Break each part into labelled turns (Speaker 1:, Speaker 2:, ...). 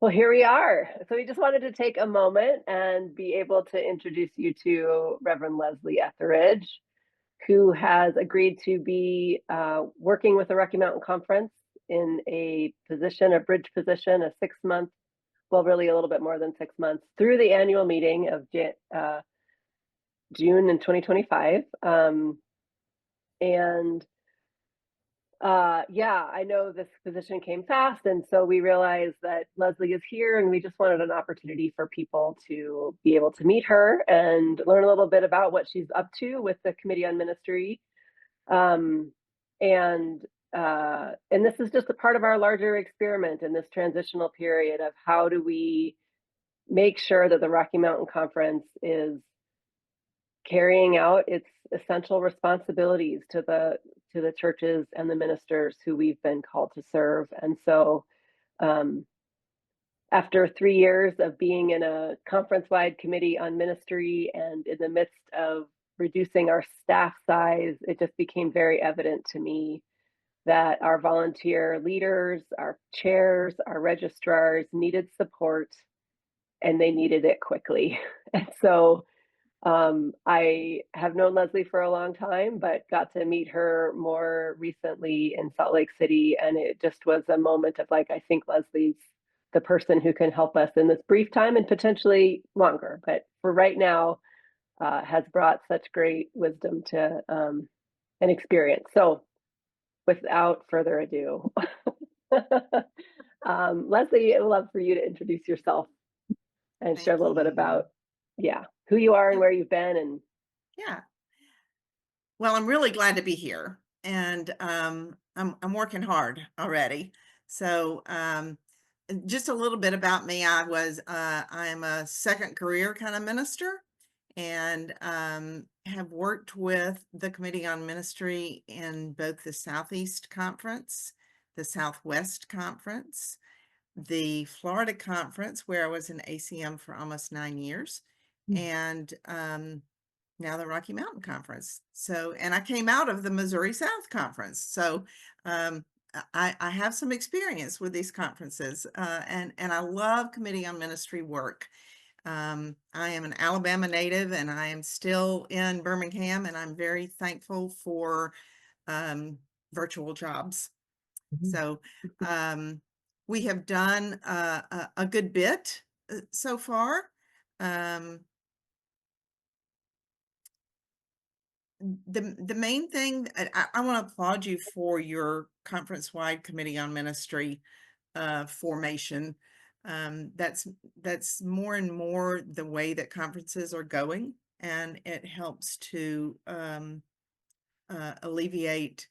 Speaker 1: Well, here we are. So we just wanted to take a moment and be able to introduce you to Reverend Leslie Etheredge, who has agreed to be working with the Rocky Mountain Conference in a position, a bridge position, a 6-month, well, really a little bit more than 6 months, through the annual meeting of June in 2025. And yeah, I know this position came fast, and so we realized that Leslie is here, and we just wanted an opportunity for people to be able to meet her and learn a little bit about what she's up to with the Committee on Ministry. Um, and and this is just a part of our larger experiment in this transitional period of how do we make sure that the Rocky Mountain Conference is carrying out its essential responsibilities to the churches and the ministers who we've been called to serve. And so um, after 3 years of being in a conference-wide committee on ministry and in the midst of reducing our staff size, it just became very evident to me that our volunteer leaders, our chairs, our registrars needed support, and they needed it quickly. And so I have known Leslie for a long time, but got to meet her more recently in Salt Lake City. And it just was a moment of like, I think Leslie's the person who can help us in this brief time and potentially longer. But for right now, has brought such great wisdom to and experience. So without further ado, Leslie, I'd love for you to introduce yourself and share a
Speaker 2: Thank
Speaker 1: little bit
Speaker 2: you.
Speaker 1: about, yeah, who you are and where you've been. And
Speaker 2: Yeah. Well, I'm really glad to be here, and I'm working hard already. So, just a little bit about me. I'm a second career kind of minister, and have worked with the Committee on Ministry in both the Southeast Conference, the Southwest Conference, the Florida Conference, where I was in ACM for almost 9 years, and now the Rocky Mountain Conference. So, and I came out of the Missouri South Conference. So, um, I have some experience with these conferences, and I love Committee on Ministry work. I am an Alabama native, and I am still in Birmingham, and I'm very thankful for virtual jobs. So, we have done a good bit so far. Um, the main thing, I want to applaud you for your conference-wide Committee on Ministry formation. That's more and more the way that conferences are going, and it helps to alleviate.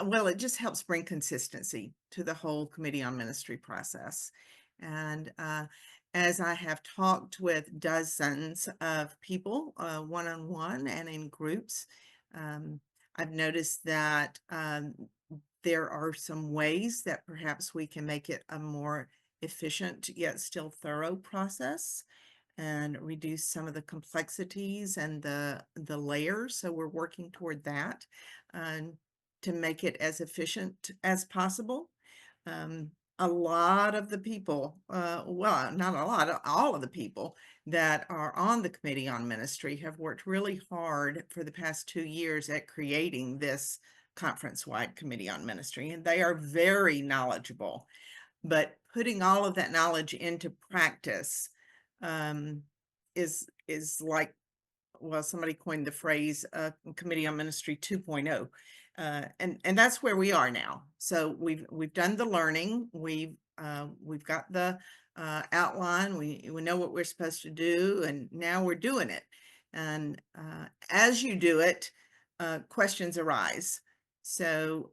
Speaker 2: Well, it just helps bring consistency to the whole Committee on Ministry process. And as I have talked with dozens of people, one-on-one and in groups, um, I've noticed that there are some ways that perhaps we can make it a more efficient yet still thorough process and reduce some of the complexities and the layers. So we're working toward that. To make it as efficient as possible. A lot of the people, well, not a lot, all of the people that are on the Committee on Ministry have worked really hard for the past 2 years at creating this conference-wide Committee on Ministry, and they are very knowledgeable. But putting all of that knowledge into practice is like, well, somebody coined the phrase Committee on Ministry 2.0. And that's where we are now. So we've done the learning. We've got the outline. We know what we're supposed to do, and now we're doing it. And as you do it, questions arise. So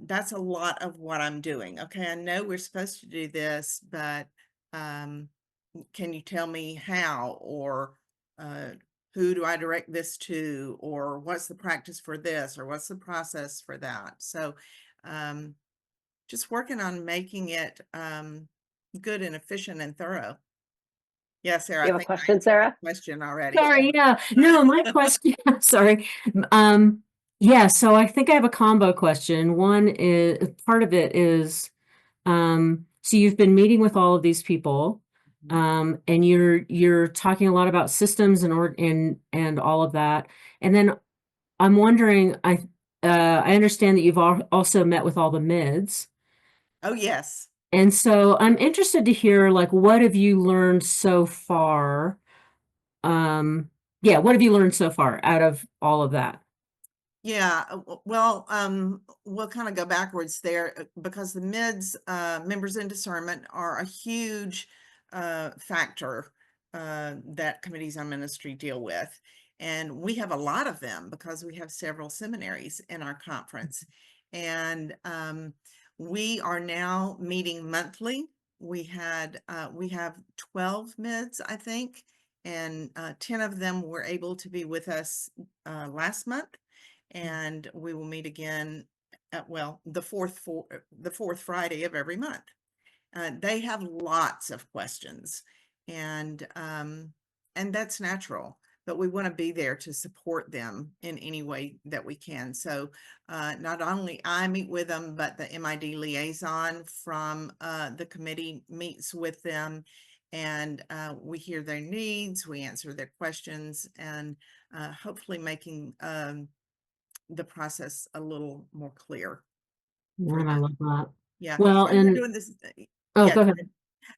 Speaker 2: that's a lot of what I'm doing. Okay, I know we're supposed to do this, but can you tell me how, or who do I direct this to, or what's the practice for this, or what's the process for that? So just working on making it good and efficient and thorough. Yeah, Sarah,
Speaker 1: you
Speaker 2: I
Speaker 1: have a
Speaker 2: think I
Speaker 1: question,
Speaker 2: answered your
Speaker 1: Sarah?
Speaker 2: question already.
Speaker 3: Sorry, yeah. No, my question, sorry. Yeah, so I think I have a combo question. One is, part of it is, so you've been meeting with all of these people, and you're talking a lot about systems and all of that. And then I'm wondering, I understand that you've also met with all the mids.
Speaker 2: Oh, yes.
Speaker 3: And so I'm interested to hear, like, what have you learned so far? Yeah, what have you learned so far out of all of that?
Speaker 2: Yeah, well, we'll kind of go backwards there because the mids, members in discernment are a huge factor that committees on ministry deal with. And we have a lot of them because we have several seminaries in our conference. And we are now meeting monthly. We have 12 mids, I think, and 10 of them were able to be with us last month. And we will meet again at, well, the fourth Friday of every month. They have lots of questions, and that's natural, but we want to be there to support them in any way that we can. So not only I meet with them, but the MID liaison from the committee meets with them, and we hear their needs, we answer their questions, and hopefully making the process a little more clear for
Speaker 3: Man, I
Speaker 2: them.
Speaker 3: love that.
Speaker 2: Yeah.
Speaker 3: Well,
Speaker 2: And we're
Speaker 3: and
Speaker 2: doing this.
Speaker 3: oh,
Speaker 2: Yeah,
Speaker 3: go
Speaker 2: go
Speaker 3: ahead.
Speaker 2: ahead.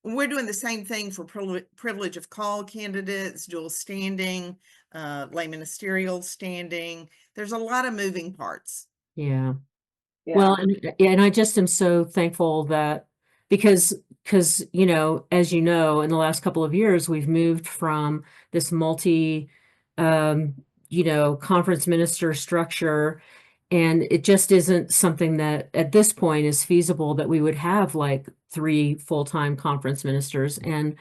Speaker 2: We're doing the same thing for privilege of call candidates, dual standing, lay ministerial standing. There's a lot of moving parts.
Speaker 3: Yeah.
Speaker 1: Yeah.
Speaker 3: Well, and I just am so thankful that because you know, as you know, in the last couple of years, we've moved from this um, you know, conference minister structure, and it just isn't something that at this point is feasible that we would have like 3 full-time conference ministers. And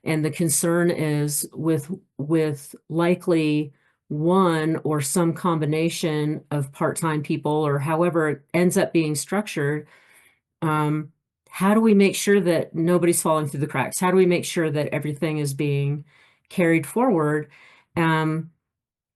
Speaker 3: the concern is with likely one or some combination of part-time people, or however it ends up being structured. How do we make sure that nobody's falling through the cracks? How do we make sure that everything is being carried forward?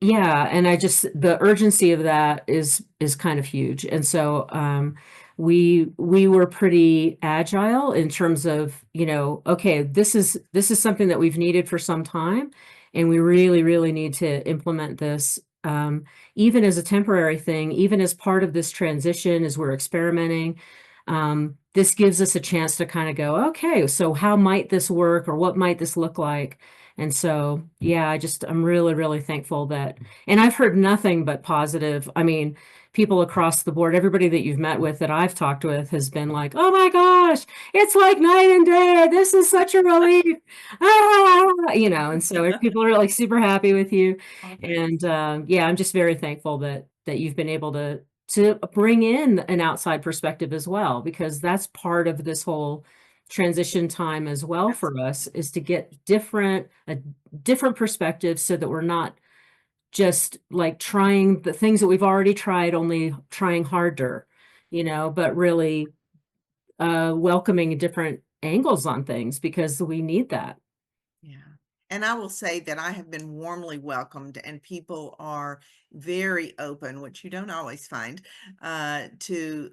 Speaker 3: Yeah, and I just, the urgency of that is kind of huge. And so we were pretty agile in terms of, you know, okay, this is something that we've needed for some time, and we really, really need to implement this, even as a temporary thing, even as part of this transition as we're experimenting. This gives us a chance to kind of go, okay, so how might this work, or what might this look like? And so, yeah, I'm really, really thankful that, and I've heard nothing but positive. I mean, people across the board, everybody that you've met with that I've talked with has been like, oh my gosh, it's like night and day. This is such a relief. You know, and so people are like super happy with you. And yeah, I'm just very thankful that you've been able to bring in an outside perspective as well, because that's part of this whole transition time as well for us, is to get a different perspective, so that we're not just like trying the things that we've already tried, only trying harder, you know, but really welcoming different angles on things, because we need that.
Speaker 2: Yeah. And I will say that I have been warmly welcomed, and people are very open, which you don't always find, to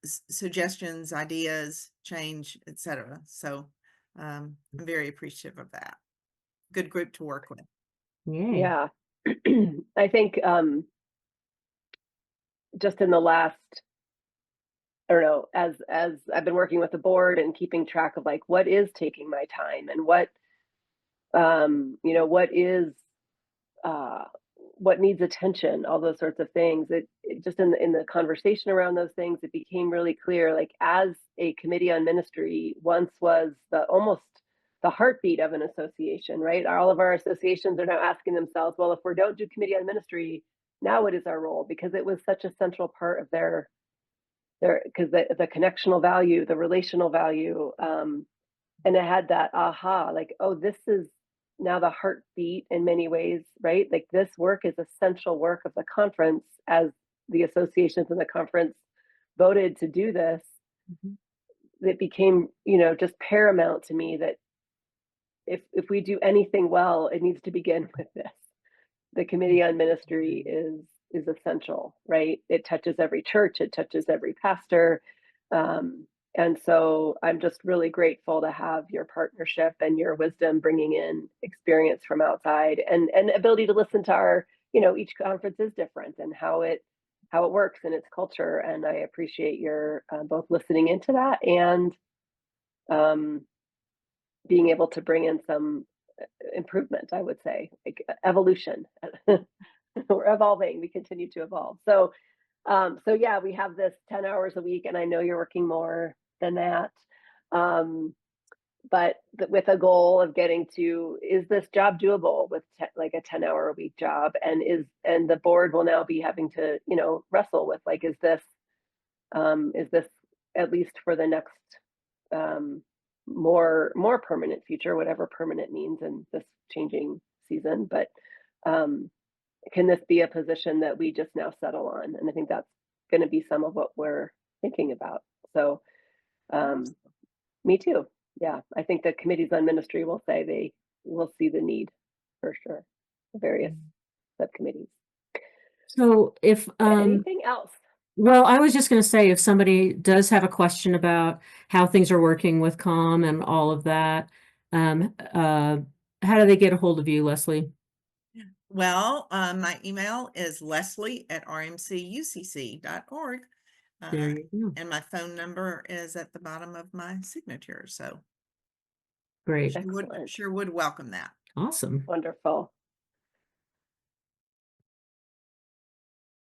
Speaker 2: suggestions, ideas, change, etc. So I'm very appreciative of that. Good group to work with.
Speaker 3: Yay.
Speaker 1: Yeah. I think just in the last, I don't know, as I've been working with the board and keeping track of like what is taking my time, and what you know, what needs attention, all those sorts of things. It just in the conversation around those things, it became really clear, like, as a committee on ministry once was almost the heartbeat of an association, right? All of our associations are now asking themselves, well, if we don't do committee on ministry, now what is our role? Because it was such a central part of their because the connectional value, the relational value, and it had that aha, like, oh, this is now the heartbeat in many ways, right? Like, this work is essential work of the conference, as the associations in the conference voted to do this. It became, you know, just paramount to me that if we do anything well, it needs to begin with this. The committee on ministry is essential, right? It touches every church, it touches every pastor. And so I'm just really grateful to have your partnership and your wisdom, bringing in experience from outside, and ability to listen to our, each conference is different and how it works and its culture. And I appreciate your both listening into that and um, being able to bring in some improvement, I would say, like evolution. We're evolving, we continue to evolve. So yeah, we have this 10 hours a week, and I know you're working more than that. But with a goal of getting to, is this job doable with like a 10-hour a week job? And the board will now be having to, wrestle with, like, is this at least for the next more permanent future, whatever permanent means in this changing season. But can this be a position that we just now settle on? And I think that's going to be some of what we're thinking about. So me too. Yeah, I think the committees on ministry will say they will see the need for sure, the various subcommittees.
Speaker 3: So if
Speaker 1: Anything else?
Speaker 3: well, I was just going to say, if somebody does have a question about how things are working with COM and all of that, how do they get a hold of you, Leslie?
Speaker 2: Well, my email is leslie@rmcucc.org.
Speaker 3: There you go.
Speaker 2: And my phone number is at the bottom of my signature. So
Speaker 3: Great.
Speaker 2: sure would welcome that.
Speaker 3: Awesome.
Speaker 1: Wonderful.